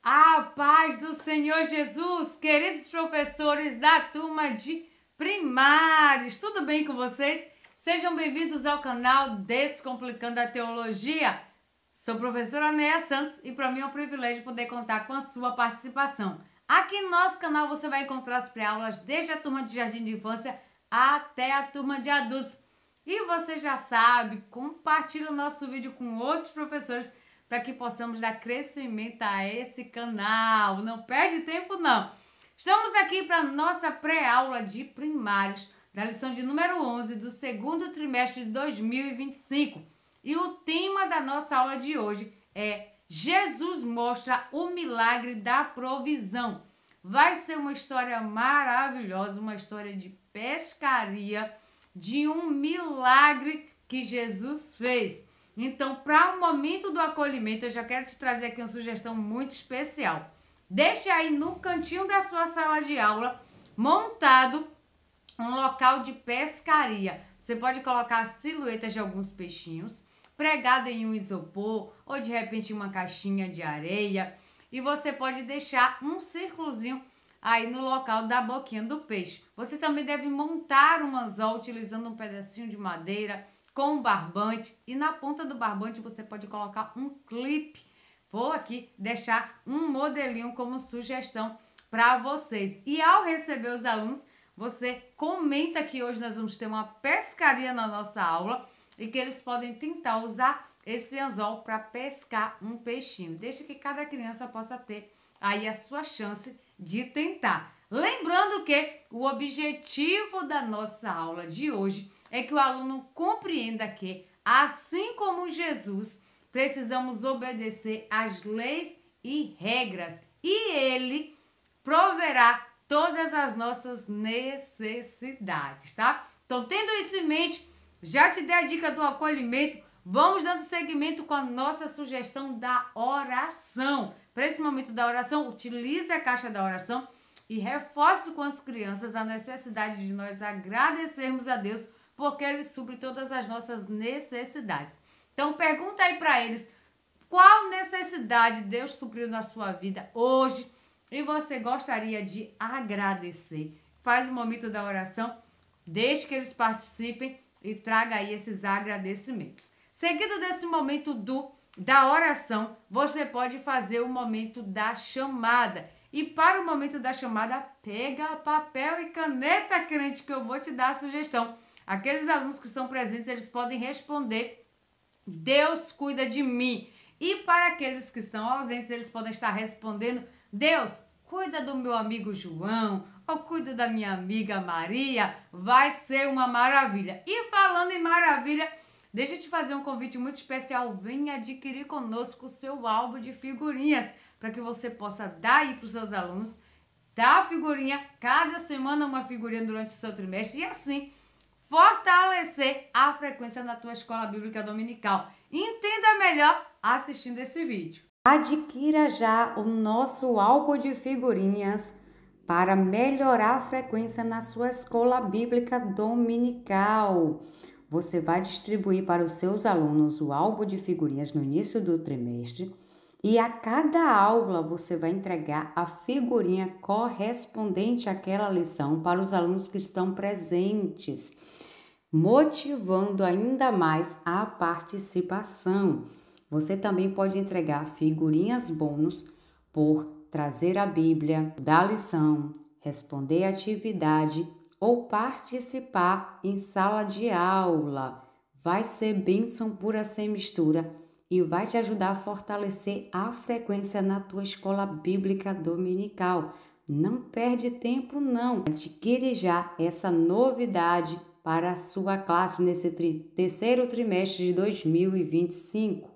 A paz do Senhor Jesus, queridos professores da turma de primários, tudo bem com vocês? Sejam bem-vindos ao canal Descomplicando a Teologia. Sou a professora Neia Santos e para mim é um privilégio poder contar com a sua participação. Aqui no nosso canal você vai encontrar as pré-aulas desde a turma de jardim de infância até a turma de adultos. E você já sabe, compartilhe o nosso vídeo com outros professores para que possamos dar crescimento a esse canal. Não perde tempo, não. Estamos aqui para a nossa pré-aula de primários, da lição de número 11 do segundo trimestre de 2025. E o tema da nossa aula de hoje é Jesus mostra o milagre da provisão. Vai ser uma história maravilhosa, uma história de pescaria, de um milagre que Jesus fez. Então, para o momento do acolhimento, eu já quero te trazer aqui uma sugestão muito especial. Deixe aí no cantinho da sua sala de aula, montado um local de pescaria. Você pode colocar silhuetas de alguns peixinhos, pregado em um isopor, ou de repente uma caixinha de areia. E você pode deixar um círculozinho aí no local da boquinha do peixe. Você também deve montar um anzol utilizando um pedacinho de madeira, com um barbante, e na ponta do barbante você pode colocar um clipe. Vou aqui deixar um modelinho como sugestão para vocês. E ao receber os alunos, você comenta que hoje nós vamos ter uma pescaria na nossa aula e que eles podem tentar usar esse anzol para pescar um peixinho. Deixa que cada criança possa ter aí a sua chance de tentar. Lembrando que o objetivo da nossa aula de hoje é que o aluno compreenda que, assim como Jesus, precisamos obedecer às leis e regras e ele proverá todas as nossas necessidades, tá? Então, tendo isso em mente, já te dei a dica do acolhimento, vamos dando seguimento com a nossa sugestão da oração. Para esse momento da oração, utilize a caixa da oração e reforce com as crianças a necessidade de nós agradecermos a Deus porque Ele supre todas as nossas necessidades. Então, pergunta aí para eles qual necessidade Deus supriu na sua vida hoje e você gostaria de agradecer. Faz o momento da oração, deixe que eles participem e traga aí esses agradecimentos. Seguido desse momento da oração, você pode fazer o momento da chamada. E para o momento da chamada, pega papel e caneta, crente, que eu vou te dar a sugestão. Aqueles alunos que estão presentes, eles podem responder: Deus cuida de mim. E para aqueles que estão ausentes, eles podem estar respondendo: Deus cuida do meu amigo João, ou cuida da minha amiga Maria. Vai ser uma maravilha. E falando em maravilha, deixa eu te fazer um convite muito especial. Venha adquirir conosco o seu álbum de figurinhas, para que você possa dar aí para os seus alunos, dar a figurinha, cada semana uma figurinha durante o seu trimestre, e assim fortalecer a frequência na tua escola bíblica dominical. Entenda melhor assistindo esse vídeo. Adquira já o nosso álbum de figurinhas para melhorar a frequência na sua escola bíblica dominical. Você vai distribuir para os seus alunos o álbum de figurinhas no início do trimestre e a cada aula você vai entregar a figurinha correspondente àquela lição para os alunos que estão presentes, motivando ainda mais a participação. Você também pode entregar figurinhas bônus por trazer a Bíblia, dar lição, responder a atividade ou participar em sala de aula. Vai ser bênção pura sem mistura e vai te ajudar a fortalecer a frequência na tua escola bíblica dominical. Não perde tempo, não. Adquire já essa novidade para a sua classe nesse terceiro trimestre de 2025.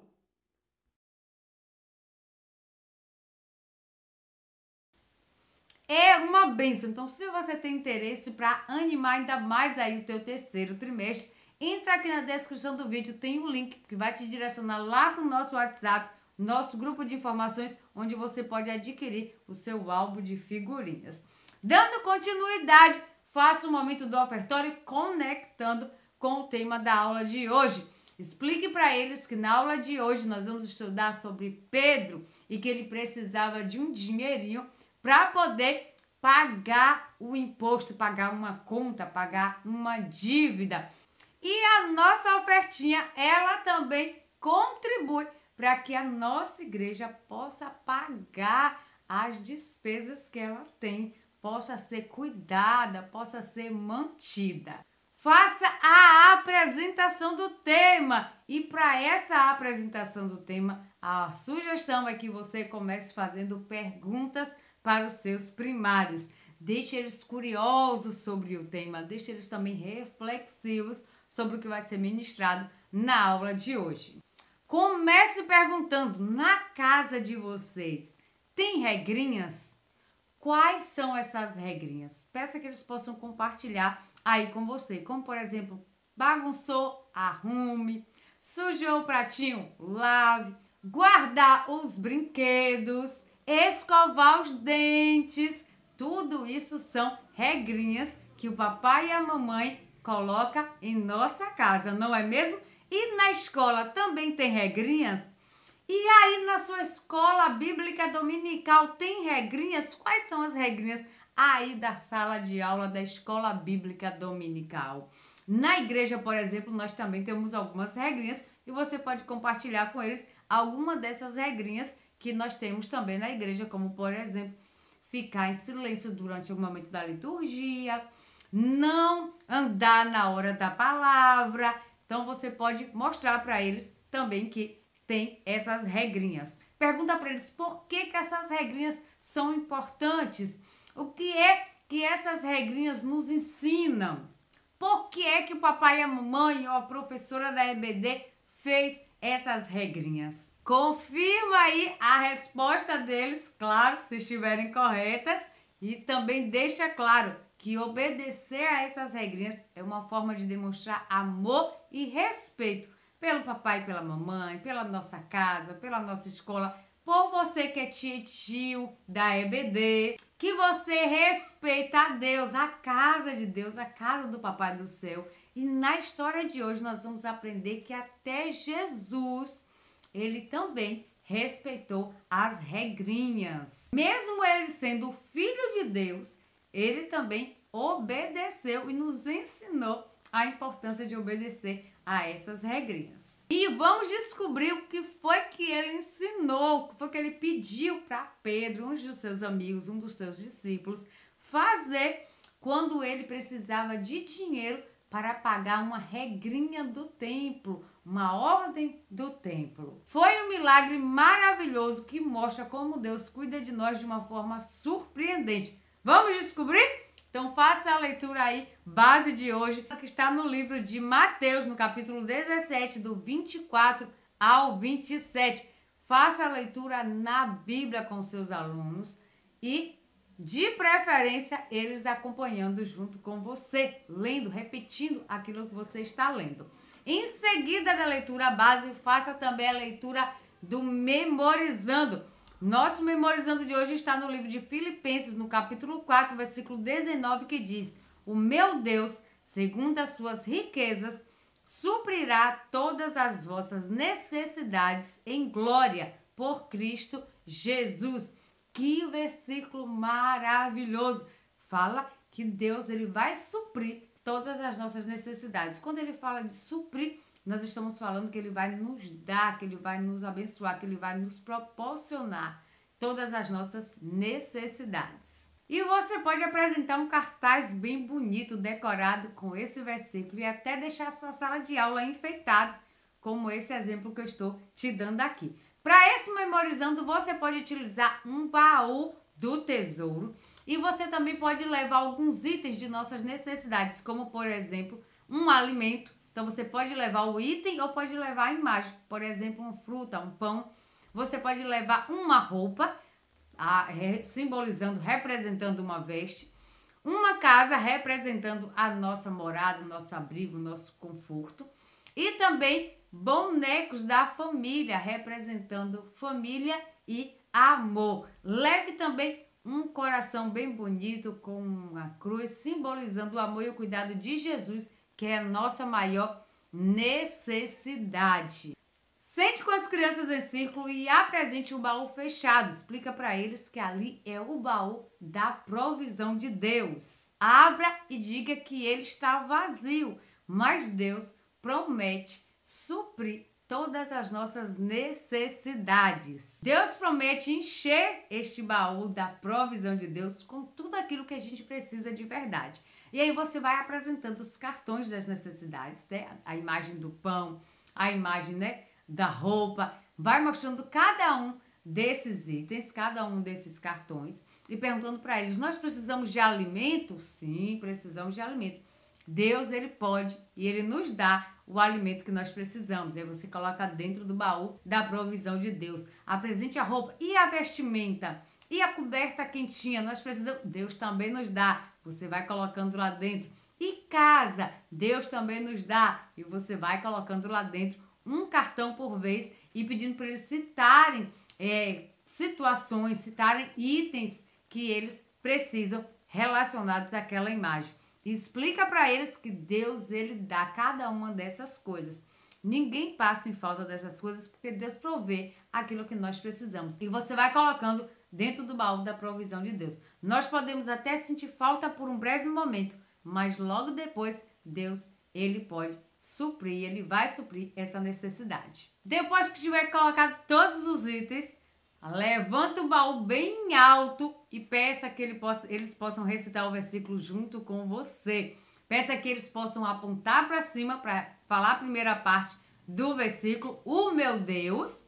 É uma bênção. Então, se você tem interesse para animar ainda mais aí o teu terceiro trimestre, entra aqui na descrição do vídeo, tem um link que vai te direcionar lá para o nosso WhatsApp, nosso grupo de informações, onde você pode adquirir o seu álbum de figurinhas. Dando continuidade, faça o momento do ofertório conectando com o tema da aula de hoje. Explique para eles que na aula de hoje nós vamos estudar sobre Pedro e que ele precisava de um dinheirinho para poder pagar o imposto, pagar uma conta, pagar uma dívida. E a nossa ofertinha, ela também contribui para que a nossa igreja possa pagar as despesas que ela tem, possa ser cuidada, possa ser mantida. Faça a apresentação do tema. E para essa apresentação do tema, a sugestão é que você comece fazendo perguntas para os seus primários. Deixe eles curiosos sobre o tema, deixe eles também reflexivos sobre o que vai ser ministrado na aula de hoje. Comece perguntando, na casa de vocês, tem regrinhas? Quais são essas regrinhas? Peça que eles possam compartilhar aí com você. Como, por exemplo, bagunçou, arrume, sujou o pratinho, lave, guardar os brinquedos, escovar os dentes. Tudo isso são regrinhas que o papai e a mamãe colocam em nossa casa, não é mesmo? E na escola também tem regrinhas? E aí na sua escola bíblica dominical tem regrinhas? Quais são as regrinhas aí da sala de aula da escola bíblica dominical? Na igreja, por exemplo, nós também temos algumas regrinhas e você pode compartilhar com eles alguma dessas regrinhas que nós temos também na igreja, como por exemplo, ficar em silêncio durante o momento da liturgia, não andar na hora da palavra. Então você pode mostrar para eles também que tem essas regrinhas. Pergunta para eles por que essas regrinhas são importantes. O que é que essas regrinhas nos ensinam? Por que é que o papai e a mamãe ou a professora da EBD fez essas regrinhas? Confirma aí a resposta deles, claro, se estiverem corretas. E também deixa claro que obedecer a essas regrinhas é uma forma de demonstrar amor e respeito pelo papai e pela mamãe, pela nossa casa, pela nossa escola, por você que é tia e tio da EBD, que você respeita a Deus, a casa de Deus, a casa do Papai do Céu. E na história de hoje nós vamos aprender que até Jesus, ele também respeitou as regrinhas. Mesmo ele sendo filho de Deus, ele também obedeceu e nos ensinou a importância de obedecer a essas regrinhas. E vamos descobrir o que foi que ele ensinou, o que foi que ele pediu para Pedro, um dos seus amigos, um dos seus discípulos, fazer quando ele precisava de dinheiro para pagar uma regrinha do templo, uma ordem do templo. Foi um milagre maravilhoso que mostra como Deus cuida de nós de uma forma surpreendente. Vamos descobrir? Então faça a leitura aí, base de hoje, que está no livro de Mateus, no capítulo 17, do 24 ao 27. Faça a leitura na Bíblia com seus alunos e, de preferência, eles acompanhando junto com você, lendo, repetindo aquilo que você está lendo. Em seguida da leitura base, faça também a leitura do Memorizando. Nosso Memorizando de hoje está no livro de Filipenses, no capítulo 4, versículo 19, que diz: o meu Deus, segundo as suas riquezas, suprirá todas as vossas necessidades em glória por Cristo Jesus. Que versículo maravilhoso! Fala que Deus ele vai suprir todas as nossas necessidades. Quando ele fala de suprir, nós estamos falando que ele vai nos dar, que ele vai nos abençoar, que ele vai nos proporcionar todas as nossas necessidades. E você pode apresentar um cartaz bem bonito, decorado com esse versículo e até deixar a sua sala de aula enfeitada, como esse exemplo que eu estou te dando aqui. Para esse Memorizando, você pode utilizar um baú do tesouro e você também pode levar alguns itens de nossas necessidades, como por exemplo, um alimento. Então você pode levar o item ou pode levar a imagem, por exemplo, uma fruta, um pão. Você pode levar uma roupa, simbolizando, representando uma veste. Uma casa representando a nossa morada, o nosso abrigo, o nosso conforto. E também bonecos da família, representando família e amor. Leve também um coração bem bonito com uma cruz, simbolizando o amor e o cuidado de Jesus, que é a nossa maior necessidade. Sente com as crianças em círculo e apresente o baú fechado. Explica para eles que ali é o baú da provisão de Deus. Abra e diga que ele está vazio, mas Deus promete suprir todas as nossas necessidades. Deus promete encher este baú da provisão de Deus com tudo aquilo que a gente precisa de verdade. E aí você vai apresentando os cartões das necessidades, né? A imagem do pão, a imagem, né, da roupa, vai mostrando cada um desses itens, cada um desses cartões e perguntando para eles: nós precisamos de alimento? Sim, precisamos de alimento. Deus, ele pode e ele nos dá o alimento que nós precisamos. Aí você coloca dentro do baú da provisão de Deus. Apresente a roupa e a vestimenta e a coberta quentinha. Nós precisamos, Deus também nos dá. Você vai colocando lá dentro. E casa, Deus também nos dá. E você vai colocando lá dentro um cartão por vez e pedindo para eles citarem situações, citarem itens que eles precisam relacionados àquela imagem. E explica para eles que Deus, ele dá cada uma dessas coisas. Ninguém passa em falta dessas coisas porque Deus provê aquilo que nós precisamos. E você vai colocando dentro do baú da provisão de Deus. Nós podemos até sentir falta por um breve momento, mas logo depois Deus, ele pode suprir, ele vai suprir essa necessidade. Depois que tiver colocado todos os itens, levanta o baú bem alto e peça que eles possam recitar o versículo junto com você. Peça que eles possam apontar para cima para falar a primeira parte do versículo. O meu Deus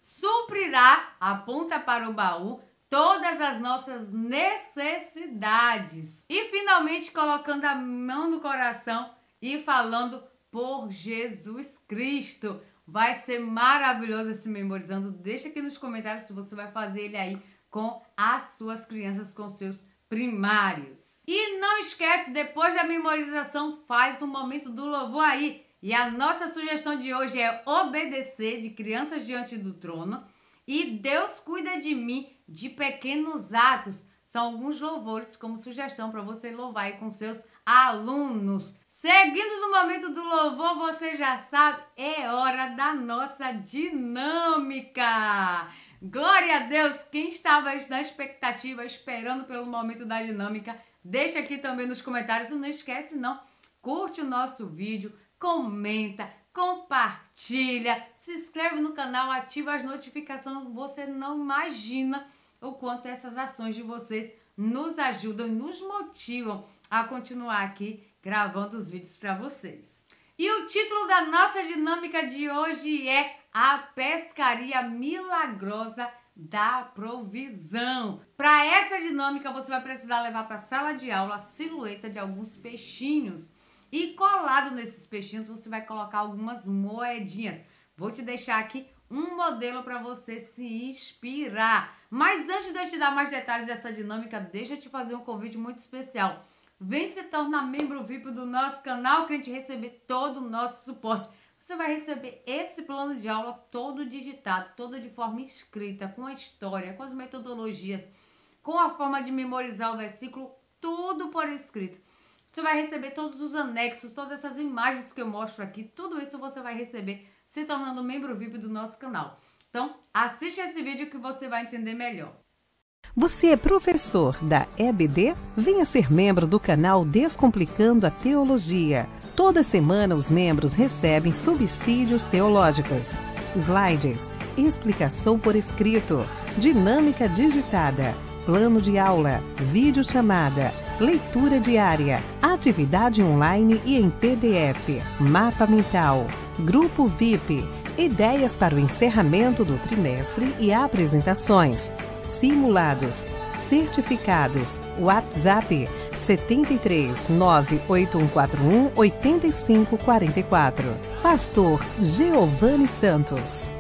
suprirá, aponta para o baú, todas as nossas necessidades. E finalmente colocando a mão no coração e falando: por Jesus Cristo. Vai ser maravilhoso esse memorizando. Deixa aqui nos comentários se você vai fazer ele aí com as suas crianças, com seus primários. E não esquece, depois da memorização, faz um momento do louvor aí. E a nossa sugestão de hoje é obedecer, de Crianças Diante do Trono. E Deus cuida de mim, de pequenos atos. São alguns louvores como sugestão para você louvar aí com seus alunos. Seguindo no momento do louvor, você já sabe, é hora da nossa dinâmica. Glória a Deus! Quem estava na expectativa, esperando pelo momento da dinâmica, deixa aqui também nos comentários. E não esquece não, curte o nosso vídeo, comenta, compartilha, se inscreve no canal, ativa as notificações. Você não imagina o quanto essas ações de vocês nos ajudam e nos motivam a continuar aqui gravando os vídeos para vocês. E o título da nossa dinâmica de hoje é A Pescaria Milagrosa da Provisão. Para essa dinâmica, você vai precisar levar para a sala de aula a silhueta de alguns peixinhos. E colado nesses peixinhos, você vai colocar algumas moedinhas. Vou te deixar aqui um modelo para você se inspirar. Mas antes de eu te dar mais detalhes dessa dinâmica, deixa eu te fazer um convite muito especial. Vem se tornar membro VIP do nosso canal para a gente receber todo o nosso suporte. Você vai receber esse plano de aula todo digitado, todo de forma escrita, com a história, com as metodologias, com a forma de memorizar o versículo, tudo por escrito. Você vai receber todos os anexos, todas essas imagens que eu mostro aqui, tudo isso você vai receber se tornando membro VIP do nosso canal. Então, assiste esse vídeo que você vai entender melhor. Você é professor da EBD? Venha ser membro do canal Descomplicando a Teologia. Toda semana os membros recebem subsídios teológicos, slides, explicação por escrito, dinâmica digitada, plano de aula, videochamada, leitura diária, atividade online e em PDF, mapa mental, grupo VIP, ideias para o encerramento do trimestre e apresentações, simulados, certificados, WhatsApp 73 98141 8544. Pastor Giovanni Santos.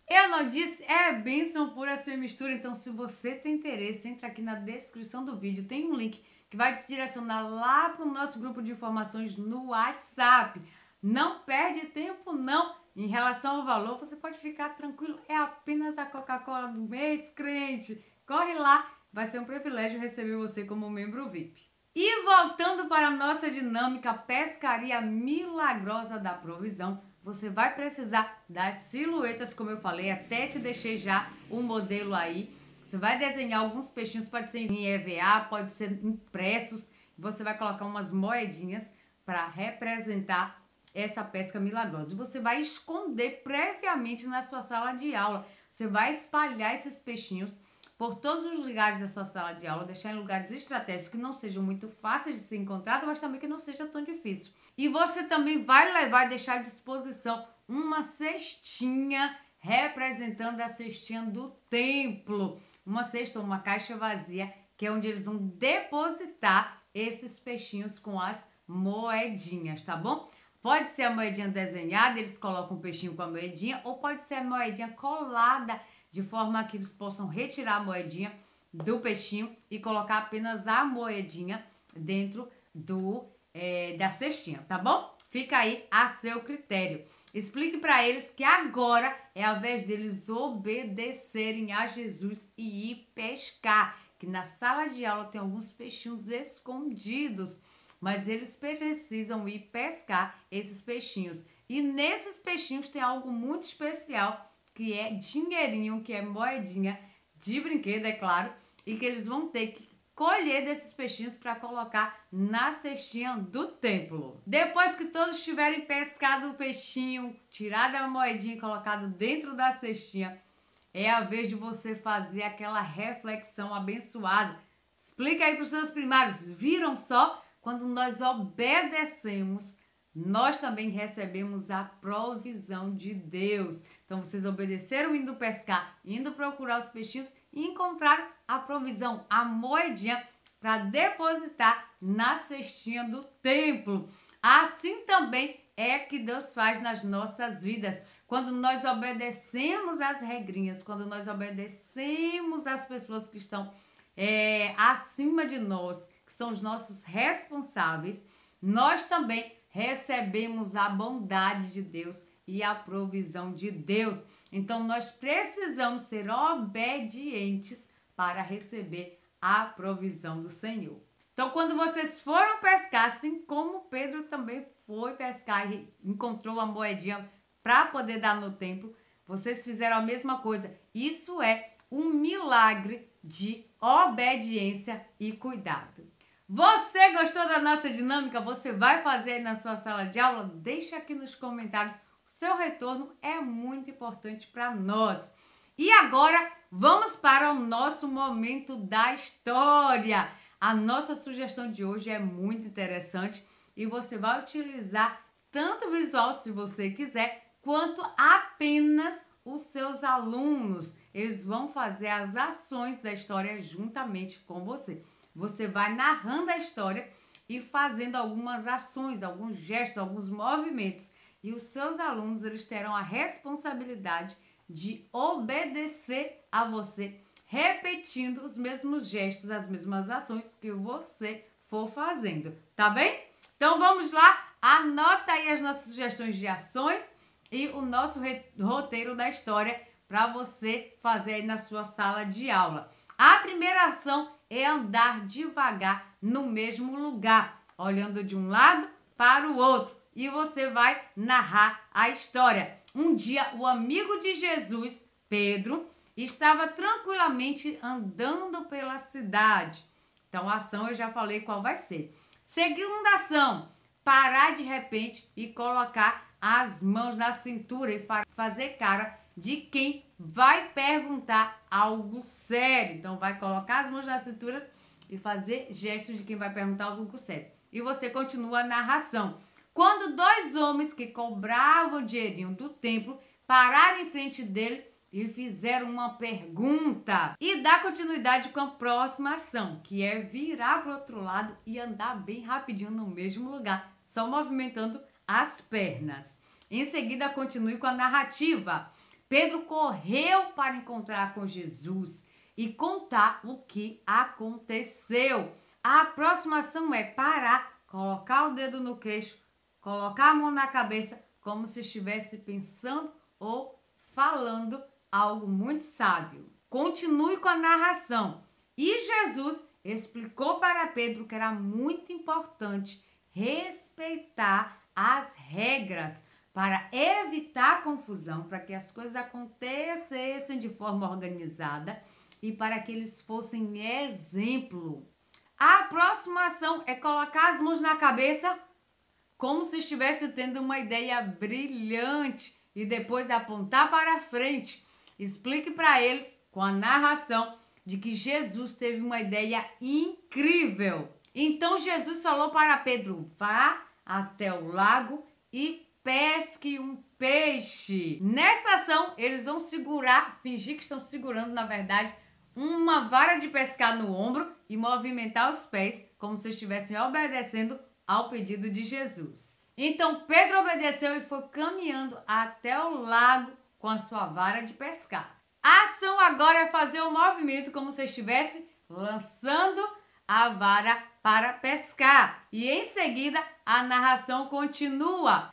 Eu não disse, é bênção pura sem mistura. Então, se você tem interesse, entra aqui na descrição do vídeo. Tem um link que vai te direcionar lá para o nosso grupo de informações no WhatsApp. Não perde tempo, não. Em relação ao valor, você pode ficar tranquilo. É apenas a Coca-Cola do mês, crente. Corre lá, vai ser um privilégio receber você como membro VIP. E voltando para a nossa dinâmica pescaria milagrosa da provisão, você vai precisar das silhuetas, como eu falei, até te deixei já um modelo aí. Você vai desenhar alguns peixinhos, pode ser em EVA, pode ser impressos. Você vai colocar umas moedinhas para representar essa pesca milagrosa. E você vai esconder previamente na sua sala de aula. Você vai espalhar esses peixinhos por todos os lugares da sua sala de aula, deixar em lugares estratégicos que não sejam muito fáceis de ser encontrados, mas também que não seja tão difícil. E você também vai levar e deixar à disposição uma cestinha representando a cestinha do templo. Uma cesta, uma caixa vazia, que é onde eles vão depositar esses peixinhos com as moedinhas, tá bom? Pode ser a moedinha desenhada, eles colocam o peixinho com a moedinha, ou pode ser a moedinha colada, de forma que eles possam retirar a moedinha do peixinho e colocar apenas a moedinha dentro da cestinha, tá bom? Fica aí a seu critério. Explique para eles que agora é a vez deles obedecerem a Jesus e ir pescar. Que na sala de aula tem alguns peixinhos escondidos, mas eles precisam ir pescar esses peixinhos. E nesses peixinhos tem algo muito especial, que é dinheirinho, que é moedinha de brinquedo, é claro, e que eles vão ter que colher desses peixinhos para colocar na cestinha do templo. Depois que todos tiverem pescado o peixinho, tirado a moedinha e colocado dentro da cestinha, é a vez de você fazer aquela reflexão abençoada. Explica aí para os seus primários. Viram só? Quando nós obedecemos, nós também recebemos a provisão de Deus. Então, vocês obedeceram indo pescar, indo procurar os peixinhos e encontraram a provisão, a moedinha, para depositar na cestinha do templo. Assim também é que Deus faz nas nossas vidas. Quando nós obedecemos as regrinhas, quando nós obedecemos as pessoas que estão acima de nós, que são os nossos responsáveis, nós também recebemos a bondade de Deus e a provisão de Deus. Então, nós precisamos ser obedientes para receber a provisão do Senhor. Então, quando vocês foram pescar, assim como Pedro também foi pescar e encontrou a moedinha para poder dar no templo, vocês fizeram a mesma coisa. Isso é um milagre de obediência e cuidado. Você gostou da nossa dinâmica? Você vai fazer aí na sua sala de aula? Deixa aqui nos comentários. O seu retorno é muito importante para nós. E agora, vamos para o nosso momento da história. A nossa sugestão de hoje é muito interessante e você vai utilizar tanto visual, se você quiser, quanto apenas os seus alunos. Eles vão fazer as ações da história juntamente com você. Você vai narrando a história e fazendo algumas ações, alguns gestos, alguns movimentos. E os seus alunos, eles terão a responsabilidade de obedecer a você, repetindo os mesmos gestos, as mesmas ações que você for fazendo, tá bem? Então vamos lá, anota aí as nossas sugestões de ações e o nosso roteiro da história para você fazer aí na sua sala de aula. A primeira ação é andar devagar no mesmo lugar, olhando de um lado para o outro. E você vai narrar a história. Um dia, o amigo de Jesus, Pedro, estava tranquilamente andando pela cidade. Então, a ação eu já falei qual vai ser. Segunda ação, parar de repente e colocar as mãos na cintura e fazer cara de quem vai perguntar algo sério. Então, vai colocar as mãos na cintura e fazer gestos de quem vai perguntar algo sério. E você continua a narração. Quando dois homens que cobravam dinheirinho do templo pararam em frente dele e fizeram uma pergunta. E dá continuidade com a próxima ação, que é virar para o outro lado e andar bem rapidinho no mesmo lugar, só movimentando as pernas. Em seguida, continue com a narrativa. Pedro correu para encontrar com Jesus e contar o que aconteceu. A próxima ação é parar, colocar o dedo no queixo, colocar a mão na cabeça, como se estivesse pensando ou falando algo muito sábio. Continue com a narração. E Jesus, explicou para Pedro que era muito importante respeitar as regras para evitar confusão, para que as coisas acontecessem de forma organizada e para que eles fossem exemplo. A próxima ação é colocar as mãos na cabeça como se estivesse tendo uma ideia brilhante e depois apontar para frente. Explique para eles com a narração de que Jesus teve uma ideia incrível. Então Jesus falou para Pedro: vá até o lago e pesque um peixe. Nessa ação, eles vão fingir que estão segurando, na verdade, uma vara de pescar no ombro e movimentar os pés como se estivessem obedecendo ao pedido de Jesus. Então Pedro obedeceu e foi caminhando até o lago com a sua vara de pescar. A ação agora é fazer o movimento como se estivesse lançando a vara para pescar. E em seguida a narração continua.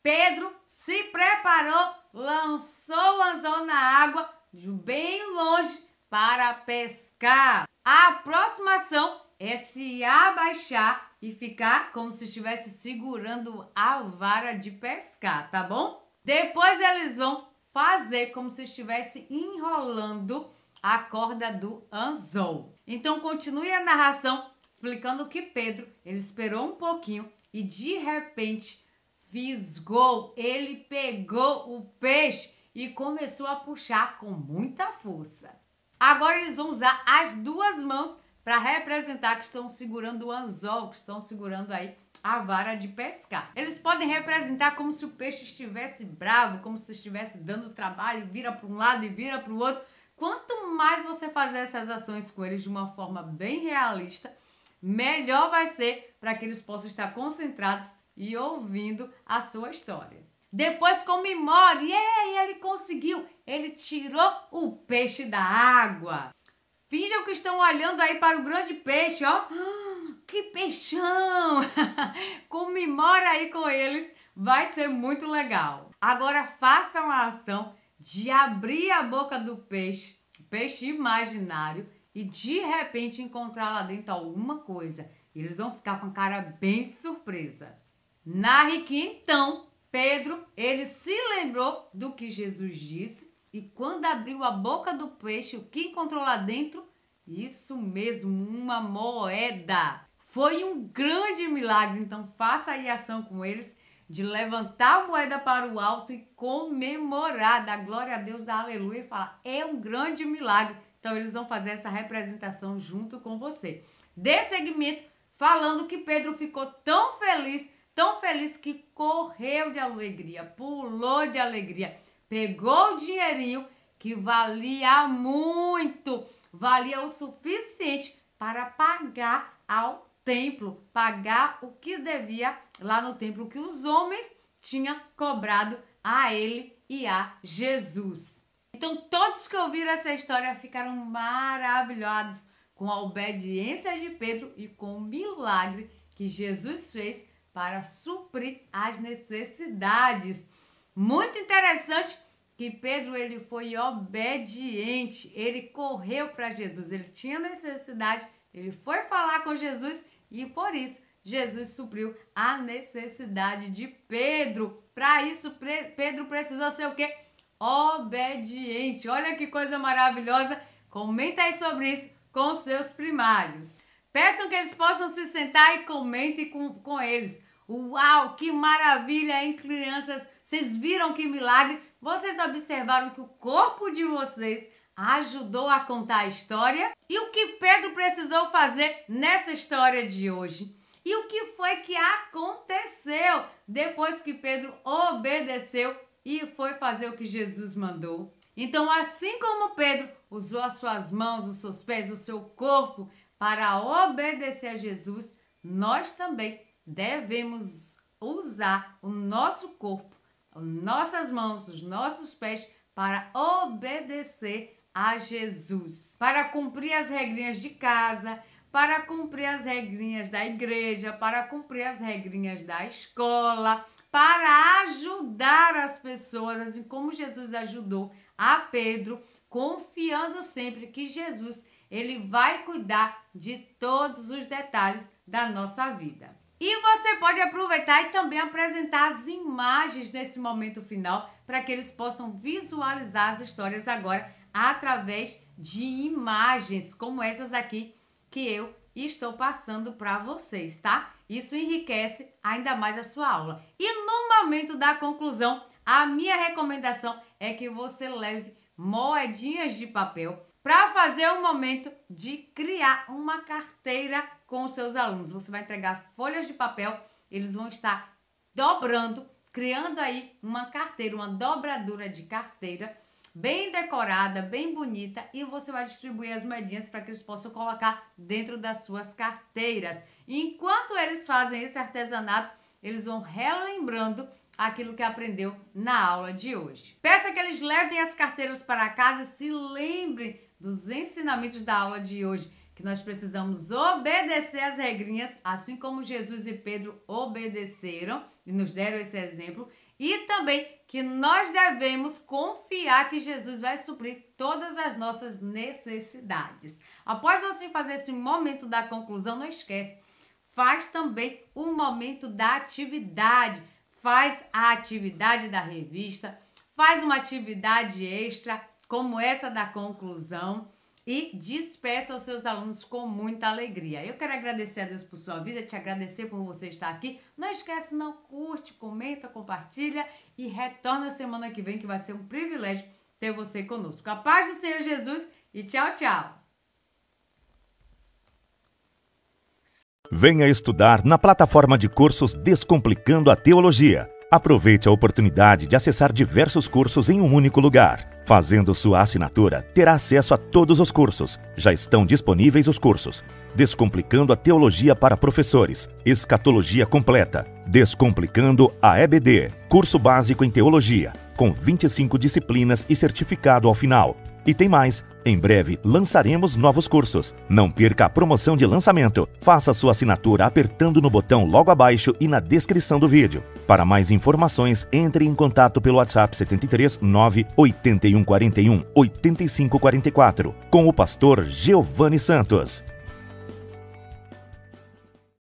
Pedro se preparou, lançou o anzol na água bem longe para pescar. A próxima ação é se abaixar e ficar como se estivesse segurando a vara de pescar, tá bom? Depois eles vão fazer como se estivesse enrolando a corda do anzol. Então continue a narração explicando que Pedro, ele esperou um pouquinho e de repente fisgou, ele pegou o peixe e começou a puxar com muita força. Agora eles vão usar as duas mãos para representar que estão segurando o anzol, que estão segurando aí a vara de pescar. Eles podem representar como se o peixe estivesse bravo, como se estivesse dando trabalho, vira para um lado e vira para o outro. Quanto mais você fazer essas ações com eles de uma forma bem realista, melhor vai ser para que eles possam estar concentrados e ouvindo a sua história. Depois comemore, ele conseguiu, ele tirou o peixe da água. Finjam que estão olhando aí para o grande peixe, ó. Que peixão! Comemora aí com eles, vai ser muito legal. Agora façam a ação de abrir a boca do peixe, peixe imaginário, e de repente encontrar lá dentro alguma coisa. Eles vão ficar com a cara bem de surpresa. Narre que então Pedro, ele se lembrou do que Jesus disse e quando abriu a boca do peixe, o que encontrou lá dentro? Isso mesmo, uma moeda. Foi um grande milagre, então faça aí ação com eles de levantar a moeda para o alto e comemorar, dar glória a Deus, dar aleluia e falar, é um grande milagre. Então eles vão fazer essa representação junto com você. Dê seguimento falando que Pedro ficou tão feliz que correu de alegria, pulou de alegria, pegou o dinheirinho que valia muito, valia o suficiente para pagar ao templo, pagar o que devia lá no templo que os homens tinham cobrado a ele e a Jesus. Então todos que ouviram essa história ficaram maravilhados com a obediência de Pedro e com o milagre que Jesus fez para suprir as necessidades. Muito interessante que Pedro, ele foi obediente, ele correu para Jesus, ele tinha necessidade, ele foi falar com Jesus e por isso Jesus supriu a necessidade de Pedro. Para isso, Pedro precisou ser o quê? Obediente. Olha que coisa maravilhosa. Comenta aí sobre isso com seus primários. Peçam que eles possam se sentar e comentem com eles. Uau, que maravilha, hein, crianças? Vocês viram que milagre? Vocês observaram que o corpo de vocês ajudou a contar a história? E o que Pedro precisou fazer nessa história de hoje? E o que foi que aconteceu depois que Pedro obedeceu e foi fazer o que Jesus mandou? Então, assim como Pedro usou as suas mãos, os seus pés, o seu corpo para obedecer a Jesus, nós também devemos usar o nosso corpo, as nossas mãos, os nossos pés para obedecer a Jesus, para cumprir as regrinhas de casa, para cumprir as regrinhas da igreja, para cumprir as regrinhas da escola, para ajudar as pessoas, assim como Jesus ajudou a Pedro, confiando sempre que Jesus, ele vai cuidar de todos os detalhes da nossa vida. E você pode aproveitar e também apresentar as imagens nesse momento final para que eles possam visualizar as histórias agora através de imagens como essas aqui que eu estou passando para vocês, tá? Isso enriquece ainda mais a sua aula. E no momento da conclusão, a minha recomendação é que você leve moedinhas de papel para fazer o momento de criar uma carteira com os seus alunos. Você vai entregar folhas de papel, eles vão estar dobrando, criando aí uma carteira, uma dobradura de carteira, bem decorada, bem bonita, e você vai distribuir as moedinhas para que eles possam colocar dentro das suas carteiras. Enquanto eles fazem esse artesanato, eles vão relembrando aquilo que aprendeu na aula de hoje. Peça que eles levem as carteiras para casa e se lembrem dos ensinamentos da aula de hoje, que nós precisamos obedecer as regrinhas, assim como Jesus e Pedro obedeceram e nos deram esse exemplo, e também que nós devemos confiar que Jesus vai suprir todas as nossas necessidades. Após você fazer esse momento da conclusão, não esquece, faz também o momento da atividade. Faz a atividade da revista, faz uma atividade extra, como essa da conclusão, e despeça os seus alunos com muita alegria. Eu quero agradecer a Deus por sua vida, te agradecer por você estar aqui. Não esquece, não, curte, comenta, compartilha e retorna semana que vem, que vai ser um privilégio ter você conosco. A paz do Senhor Jesus e tchau, tchau! Venha estudar na plataforma de cursos Descomplicando a Teologia. Aproveite a oportunidade de acessar diversos cursos em um único lugar. Fazendo sua assinatura, terá acesso a todos os cursos. Já estão disponíveis os cursos: Descomplicando a Teologia para Professores, Escatologia Completa, Descomplicando a EBD, Curso Básico em Teologia, com 25 disciplinas e certificado ao final. E tem mais, em breve lançaremos novos cursos. Não perca a promoção de lançamento. Faça sua assinatura apertando no botão logo abaixo e na descrição do vídeo. Para mais informações, entre em contato pelo WhatsApp 73 98141 8544 com o pastor Giovanni Santos.